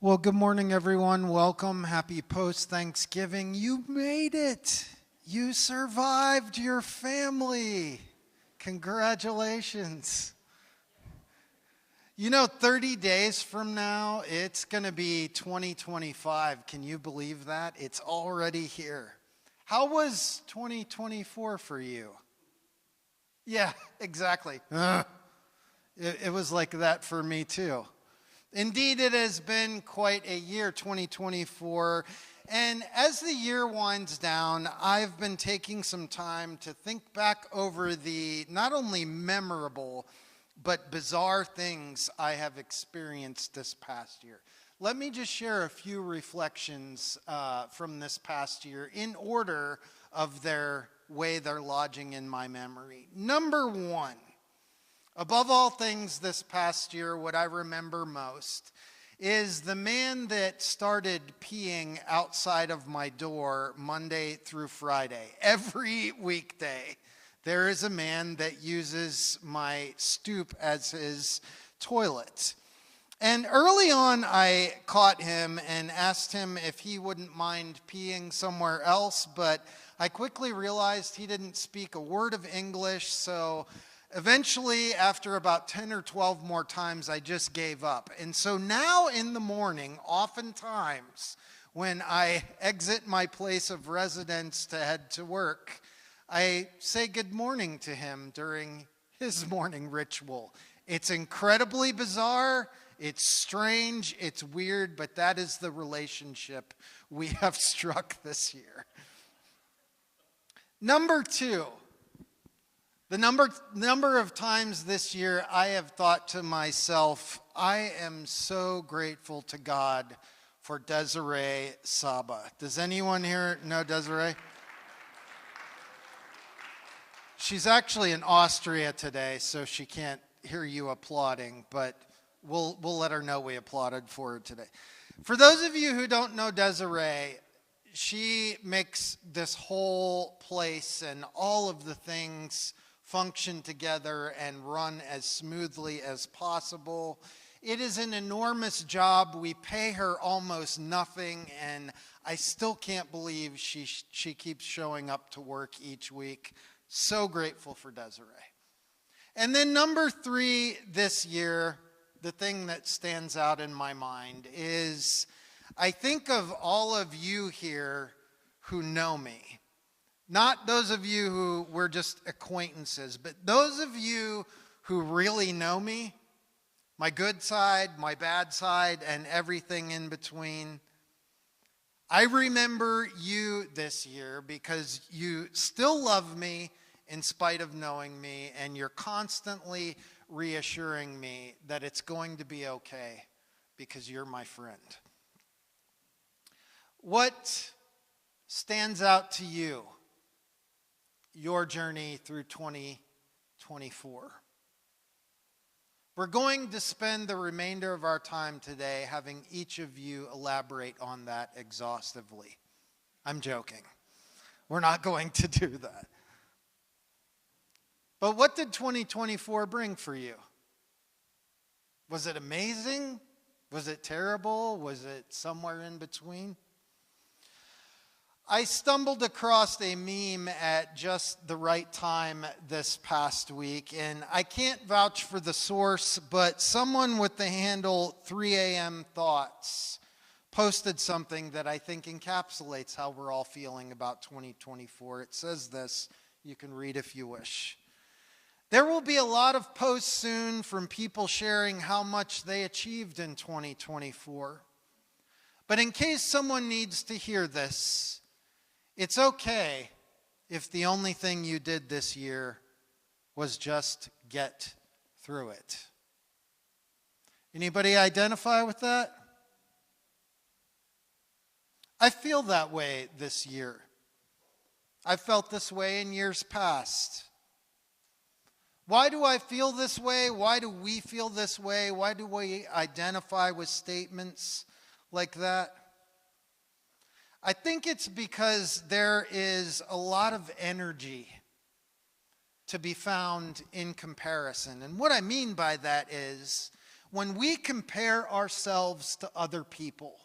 Well, good morning, everyone. Welcome. Happy post-Thanksgiving. You made it. You survived your family. Congratulations. 30 days from now, it's going to be 2025. Can you believe that? It's already here. How was 2024 for you? Yeah, exactly. It was like that for me, too. Indeed, it has been quite a year, 2024. And as the year winds down, I've been taking some time to think back over the not only memorable, but bizarre things I have experienced this past year. Let me just share a few reflections from this past year in order of their way they're lodging in my memory. Number one. Above all things this past year, what I remember most is the man that started peeing outside of my door Monday through Friday. Every weekday, there is a man that uses my stoop as his toilet. And early on, I caught him and asked him if he wouldn't mind peeing somewhere else, but I quickly realized he didn't speak a word of English, so eventually, after about 10 or 12 more times, I just gave up. And so now in the morning, oftentimes, when I exit my place of residence to head to work, I say good morning to him during his morning ritual. It's incredibly bizarre, it's strange, it's weird, but that is the relationship we have struck this year. Number two. The number of times this year I have thought to myself, I am so grateful to God for Desiree Saba. Does anyone here know Desiree? She's actually in Austria today, so she can't hear you applauding, but we'll let her know we applauded for her today. For those of you who don't know Desiree, she makes this whole place and all of the things function together and run as smoothly as possible. It is an enormous job. We pay her almost nothing, and I still can't believe she keeps showing up to work each week. So grateful for Desiree. And then number three this year, the thing that stands out in my mind is I think of all of you here who know me. Not those of you who were just acquaintances, but those of you who really know me, my good side, my bad side, and everything in between. I remember you this year because you still love me in spite of knowing me, and you're constantly reassuring me that it's going to be okay because you're my friend. What stands out to you? Your journey through 2024. We're going to spend the remainder of our time today having each of you elaborate on that exhaustively. I'm joking. We're not going to do that. But what did 2024 bring for you? Was it amazing? Was it terrible? Was it somewhere in between? I stumbled across a meme at just the right time this past week, and I can't vouch for the source, but someone with the handle 3 a.m. Thoughts posted something that I think encapsulates how we're all feeling about 2024. It says this, you can read if you wish. There will be a lot of posts soon from people sharing how much they achieved in 2024. But in case someone needs to hear this, it's okay if the only thing you did this year was just get through it. Anybody identify with that? I feel that way this year. I've felt this way in years past. Why do I feel this way? Why do we feel this way? Why do we identify with statements like that? I think it's because there is a lot of energy to be found in comparison. And what I mean by that is when we compare ourselves to other people,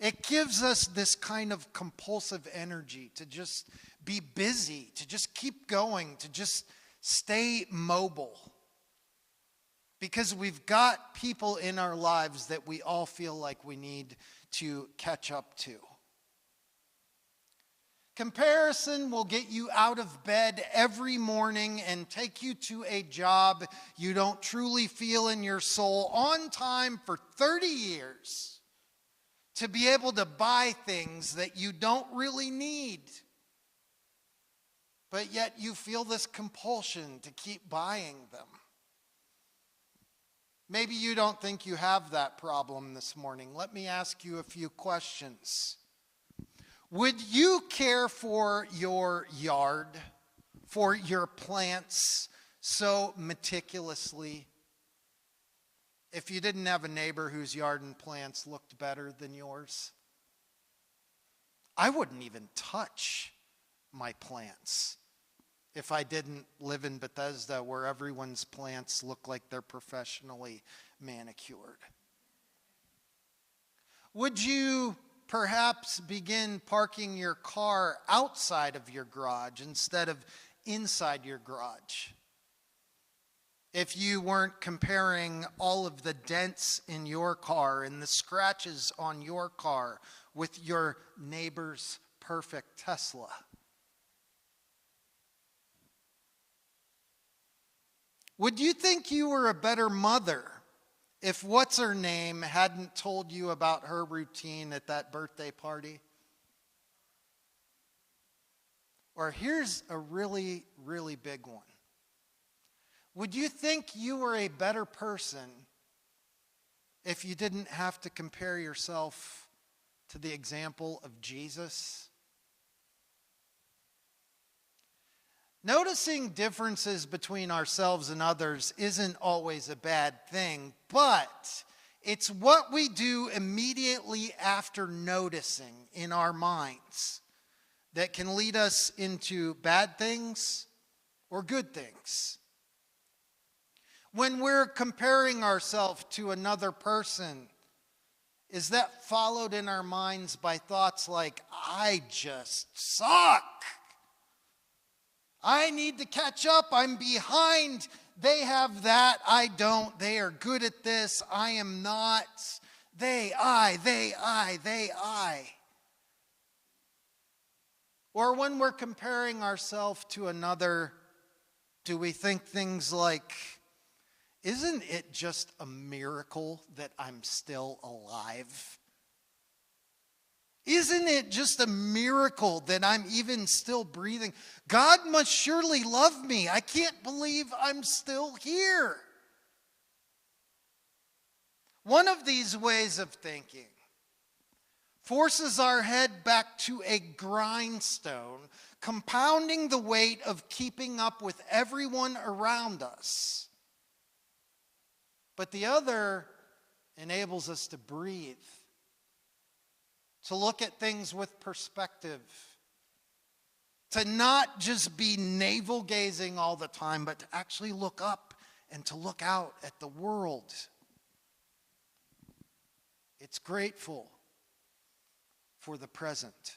it gives us this kind of compulsive energy to just be busy, to just keep going, to just stay mobile. Because we've got people in our lives that we all feel like we need to catch up to. Comparison will get you out of bed every morning and take you to a job you don't truly feel in your soul on time for 30 years to be able to buy things that you don't really need. But yet you feel this compulsion to keep buying them. Maybe you don't think you have that problem this morning. Let me ask you a few questions. Would you care for your yard, for your plants so meticulously if you didn't have a neighbor whose yard and plants looked better than yours? I wouldn't even touch my plants if I didn't live in Bethesda where everyone's plants look like they're professionally manicured. Would you perhaps begin parking your car outside of your garage instead of inside your garage if you weren't comparing all of the dents in your car and the scratches on your car with your neighbor's perfect Tesla? Would you think you were a better mother if what's-her-name hadn't told you about her routine at that birthday party? Or here's a really, really big one. Would you think you were a better person if you didn't have to compare yourself to the example of Jesus? Noticing differences between ourselves and others isn't always a bad thing, but it's what we do immediately after noticing in our minds that can lead us into bad things or good things. When we're comparing ourselves to another person, is that followed in our minds by thoughts like, I just suck? I need to catch up. I'm behind. They have that. I don't. They are good at this. I am not. They, I. Or when we're comparing ourselves to another, do we think things like, isn't it just a miracle that I'm still alive? Isn't it just a miracle that I'm even still breathing? God must surely love me. I can't believe I'm still here. One of these ways of thinking forces our head back to a grindstone, compounding the weight of keeping up with everyone around us. But the other enables us to breathe, to look at things with perspective, to not just be navel-gazing all the time, but to actually look up and to look out at the world. It's grateful for the present.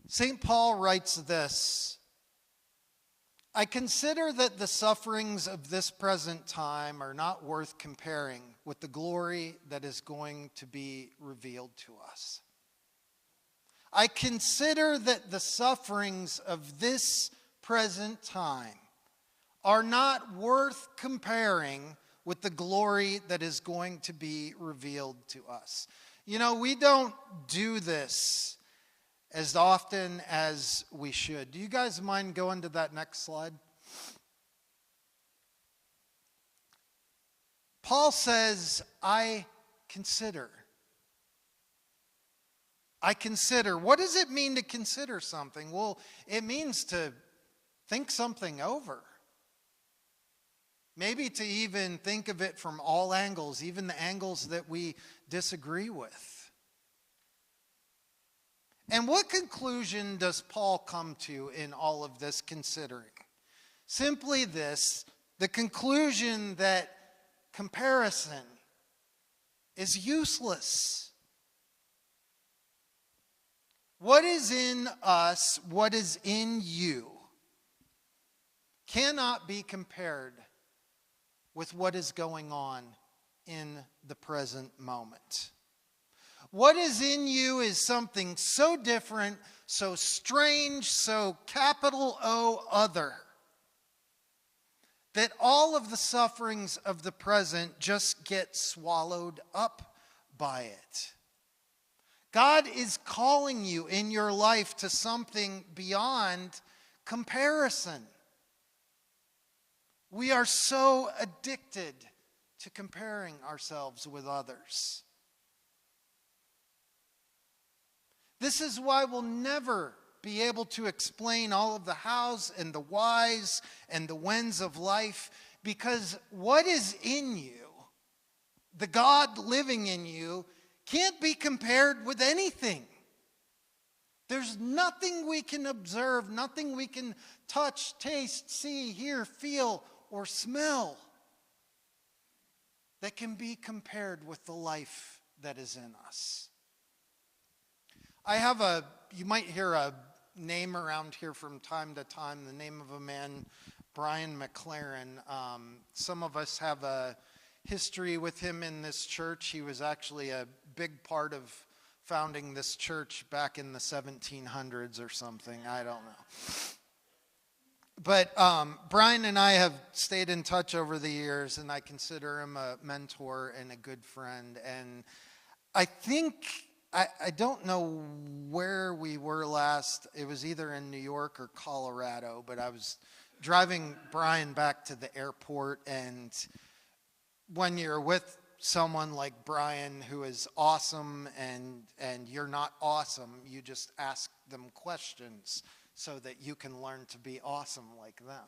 St. Paul writes this, I consider that the sufferings of this present time are not worth comparing with the glory that is going to be revealed to us. I consider that the sufferings of this present time are not worth comparing with the glory that is going to be revealed to us. You know, we don't do this as often as we should. Do you guys mind going to that next slide? Paul says, I consider. What does it mean to consider something? Well, it means to think something over. Maybe to even think of it from all angles, even the angles that we disagree with. And what conclusion does Paul come to in all of this considering? Simply this, The conclusion that comparison is useless. What is in us, what is in you, cannot be compared with what is going on in the present moment. What is in you is something so different, so strange, so capital O other, that all of the sufferings of the present just get swallowed up by it. God is calling you in your life to something beyond comparison. We are so addicted to comparing ourselves with others. This is why we'll never be able to explain all of the hows and the whys and the whens of life, because what is in you, the God living in you, can't be compared with anything. There's nothing we can observe, nothing we can touch, taste, see, hear, feel, or smell that can be compared with the life that is in us. You might hear a name around here from time to time, the name of a man, Brian McLaren. Some of us have a history with him in this church. He was actually a big part of founding this church back in the 1700s or something. I don't know. But Brian and I have stayed in touch over the years, and I consider him a mentor and a good friend. And I think, I don't know where we were last. It was either in New York or Colorado, but I was driving Brian back to the airport, and when you're with someone like Brian who is awesome and you're not awesome, you just ask them questions so that you can learn to be awesome like them.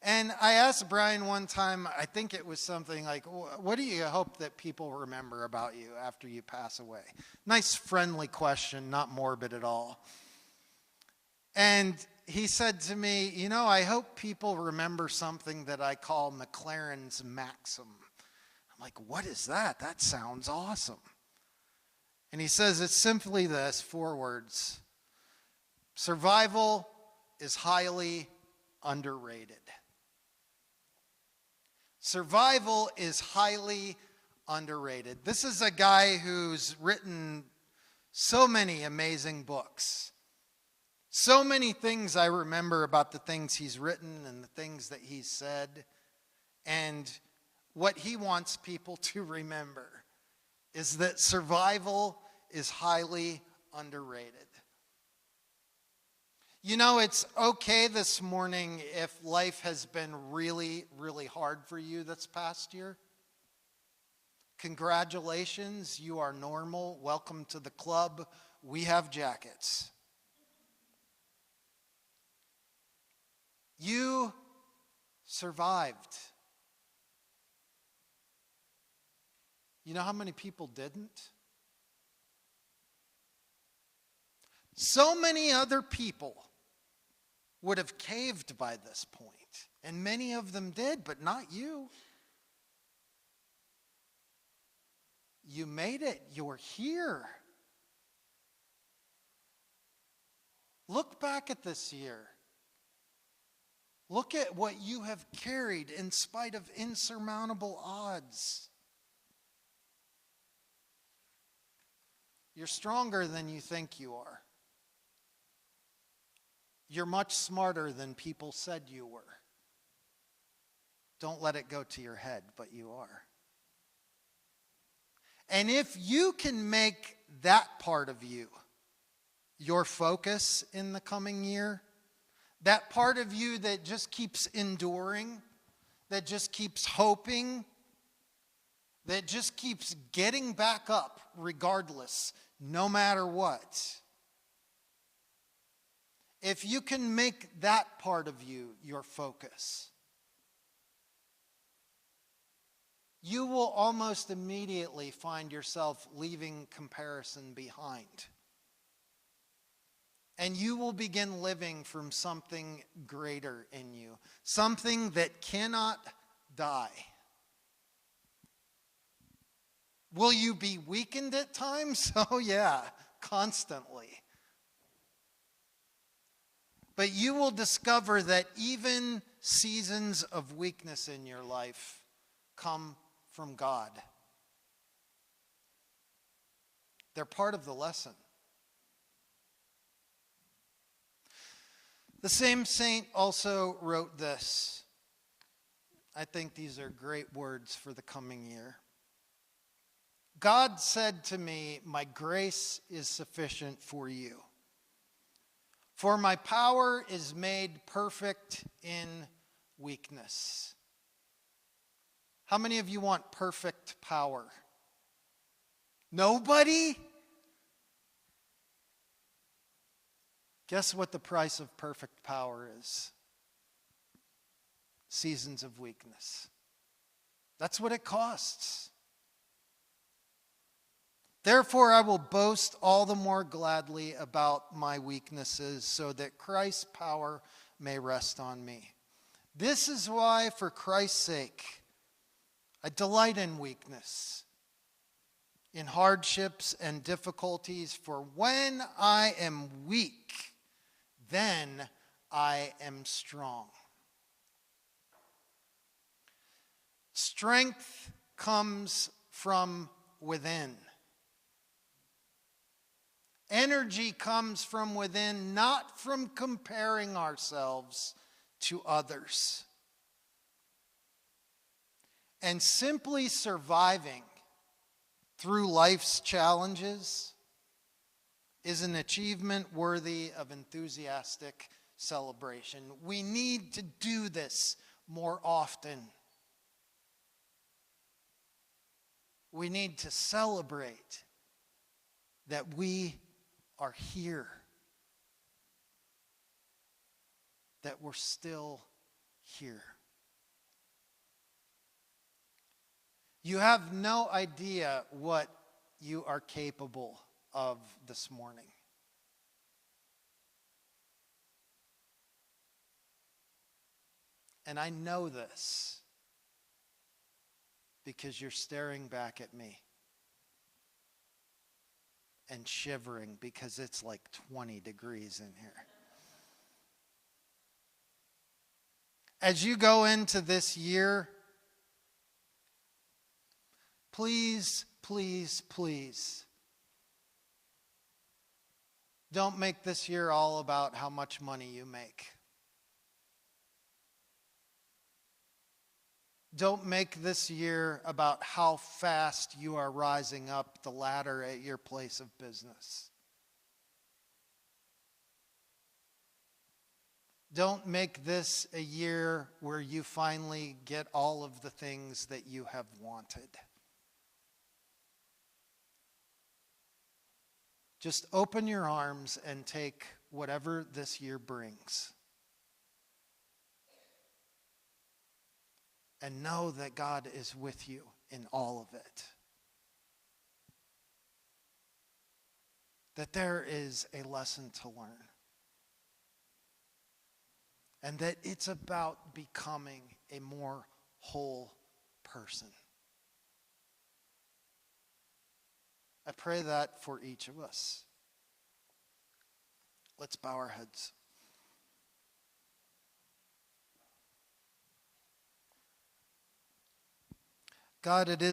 And I asked Brian one time, I think it was something like, what do you hope that people remember about you after you pass away? Nice, friendly question, not morbid at all. And he said to me, I hope people remember something that I call McLaren's maxim. I'm like, what is that? That sounds awesome. And he says it's simply this, 4 words. Survival is highly underrated. Survival is highly underrated. This is a guy who's written so many amazing books. So many things I remember about the things he's written and the things that he's said. And what he wants people to remember is that survival is highly underrated. It's okay this morning if life has been really, really hard for you this past year. Congratulations, you are normal. Welcome to the club. We have jackets. You survived. You know how many people didn't? So many other people would have caved by this point, and many of them did, but not you. You made it. You're here. Look back at this year. Look at what you have carried in spite of insurmountable odds. You're stronger than you think you are. You're much smarter than people said you were. Don't let it go to your head, but you are. And if you can make that part of you your focus in the coming year, that part of you that just keeps enduring, that just keeps hoping, that just keeps getting back up regardless, no matter what. If you can make that part of you your focus, you will almost immediately find yourself leaving comparison behind And you will begin living from something greater in you, something that cannot die. Will you be weakened at times? Oh yeah, constantly. But you will discover that even seasons of weakness in your life come from God. They're part of the lesson. The same saint also wrote this. I think these are great words for the coming year. God said to me, "My grace is sufficient for you. For my power is made perfect in weakness." How many of you want perfect power? Nobody? Guess what the price of perfect power is? Seasons of weakness. That's what it costs. Therefore, I will boast all the more gladly about my weaknesses, so that Christ's power may rest on me. This is why, for Christ's sake, I delight in weakness, in hardships and difficulties, for when I am weak, then I am strong. Strength comes from within. Energy comes from within, not from comparing ourselves to others. And simply surviving through life's challenges is an achievement worthy of enthusiastic celebration. We need to do this more often. We need to celebrate that we are here, that we're still here. You have no idea what you are capable of this morning. And I know this because you're staring back at me and shivering because it's like 20 degrees in here. As you go into this year, please, please, please, don't make this year all about how much money you make. Don't make this year about how fast you are rising up the ladder at your place of business. Don't make this a year where you finally get all of the things that you have wanted. Just open your arms and take whatever this year brings. And know that God is with you in all of it. That there is a lesson to learn. And that it's about becoming a more whole person. I pray that for each of us. Let's bow our heads. God, it is